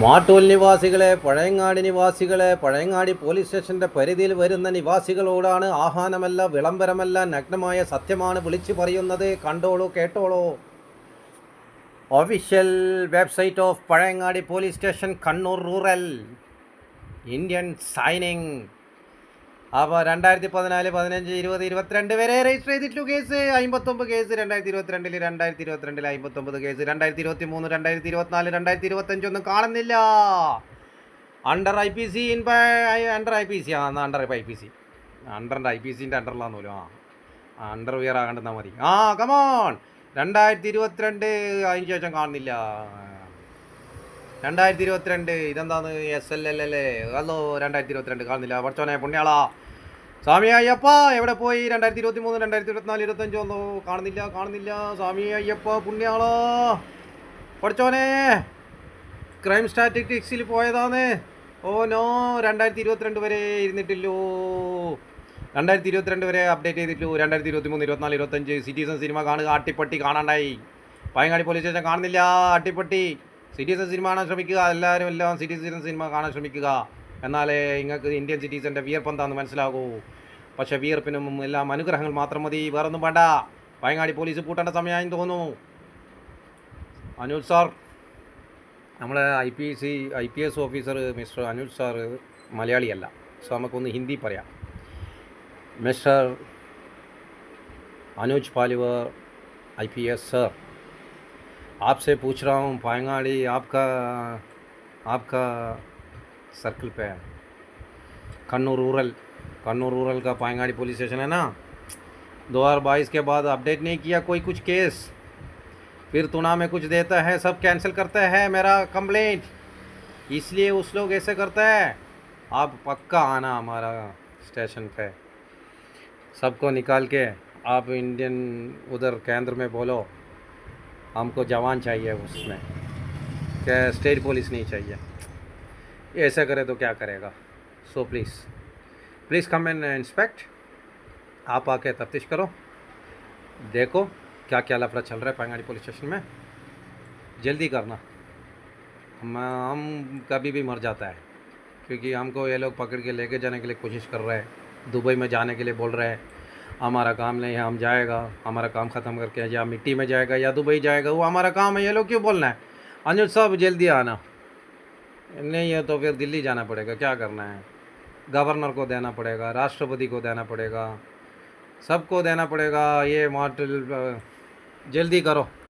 മാട്ടൂൽ നിവാസികളെ, പഴയങ്ങാടി നിവാസികളെ, പഴയങ്ങാടി പോലീസ് സ്റ്റേഷൻ്റെ പരിധിയിൽ വരുന്ന നിവാസികളോടാണ് ആഹ്വാനമല്ല, വിളംബരമല്ല, നഗ്നമായ സത്യമാണ് വിളിച്ചു പറയുന്നത്. കണ്ടോളൂ, കേട്ടോളൂ. Official website of Pazhayangadi police station, Kannur rural, Indian signing. അപ്പോൾ 2014, 15, 20, 22 വരെ രജിസ്റ്റർ ചെയ്തിട്ടുള്ള കേസ് 59 കേസ്. 2022, 2022 59 കേസ്. 2023, 2024, 2025 ഒന്നും കാണുന്നില്ല. Under I P C under I P C under I P സിൻ്റെ അണ്ടറിലാന്ന് പോലും. അണ്ടർ വിയർ ആകണ്ടെന്നാൽ മതി. കമോൺ. 2022 അതിന് ശേഷം കാണുന്നില്ല. 2022 ഇതെന്താന്ന് SLL അതോ 2022 കാണുന്നില്ല. പഠിച്ചോനെ പുണ്യാളാ സ്വാമി അയ്യപ്പ എവിടെ പോയി? 2023, 2024, 2025 ഒന്നോ കാണുന്നില്ല. സ്വാമി അയ്യപ്പ പുണ്യാളാ പഠിച്ചോനെ, ക്രൈം സ്റ്റാറ്റിസ്റ്റിക്സിൽ പോയതാന്ന്. ഓ നോ, 2022 വരെ ഇരുന്നിട്ടില്ലോ. 2022 വരെ അപ്ഡേറ്റ് ചെയ്തിട്ടുള്ളൂ. 2023, 24, 25 സിറ്റിസൺ സിനിമ കാണുക. അട്ടിപ്പട്ടി കാണാണ്ടായി. പഴയങ്ങാടി പോലീസ് സ്റ്റേഷൻ കാണുന്നില്ല. അട്ടിപ്പട്ടി. സിറ്റിസൺ സിനിമ കാണാൻ ശ്രമിക്കുക. എല്ലാം സിറ്റിസൺ സിനിമ കാണാൻ ശ്രമിക്കുക. എന്നാലേ നിങ്ങൾക്ക് ഇന്ത്യൻ സിറ്റിസൻ്റെ വിയർപ്പ് എന്താണെന്ന് മനസ്സിലാകൂ. പക്ഷേ വിയർപ്പിനും എല്ലാം അനുഗ്രഹങ്ങൾ മാത്രം മതി, വേറൊന്നും വേണ്ട. പഴയങ്ങാടി പോലീസ് പൂട്ടേണ്ട സമയമായി തോന്നുന്നു. അനുജ് സാർ, നമ്മളെ I P S officer mister Anuj sir മലയാളിയല്ല. സോ നമുക്കൊന്ന് ഹിന്ദി പറയാം. Mister Anuj Paliwal IPS sir, आपसे पूछ रहा हूँ, पायंगाड़ी आपका सर्कल पे है, कन्नूर रूरल का पायंगाड़ी पुलिस स्टेशन है ना. 2022 के बाद अपडेट नहीं किया कोई कुछ केस, फिर तुना में कुछ देता है, सब कैंसिल करता है मेरा कंप्लेंट. इसलिए उस लोग ऐसे करते हैं. आप पक्का आना हमारा स्टेशन पे, सबको निकाल के आप इंडियन उधर केंद्र में बोलो, हमको जवान चाहिए उसमें, क्या स्टेट पुलिस नहीं चाहिए. ऐसा करे तो क्या करेगा. So please come and inspect. आप आके तफ्तीश करो, देखो क्या क्या लफड़ा चल रहा है पयंगाड़ी पुलिस स्टेशन में. जल्दी करना, हम कभी भी मर जाता है, क्योंकि हमको ये लोग पकड़ के लेके जाने के लिए कोशिश कर रहे हैं. दुबई में जाने के लिए बोल रहे हैं. हमारा काम नहीं है, हम जाएगा, हमारा काम ख़त्म करके या मिट्टी में जाएगा या दुबई जाएगा, वो हमारा काम है. ये लोग क्यों बोलना है. अनुज साहब जल्दी आना. नहीं है तो फिर दिल्ली जाना पड़ेगा. क्या करना है, गवर्नर को देना पड़ेगा, राष्ट्रपति को देना पड़ेगा, सबको देना पड़ेगा. ये मॉडल जल्दी करो.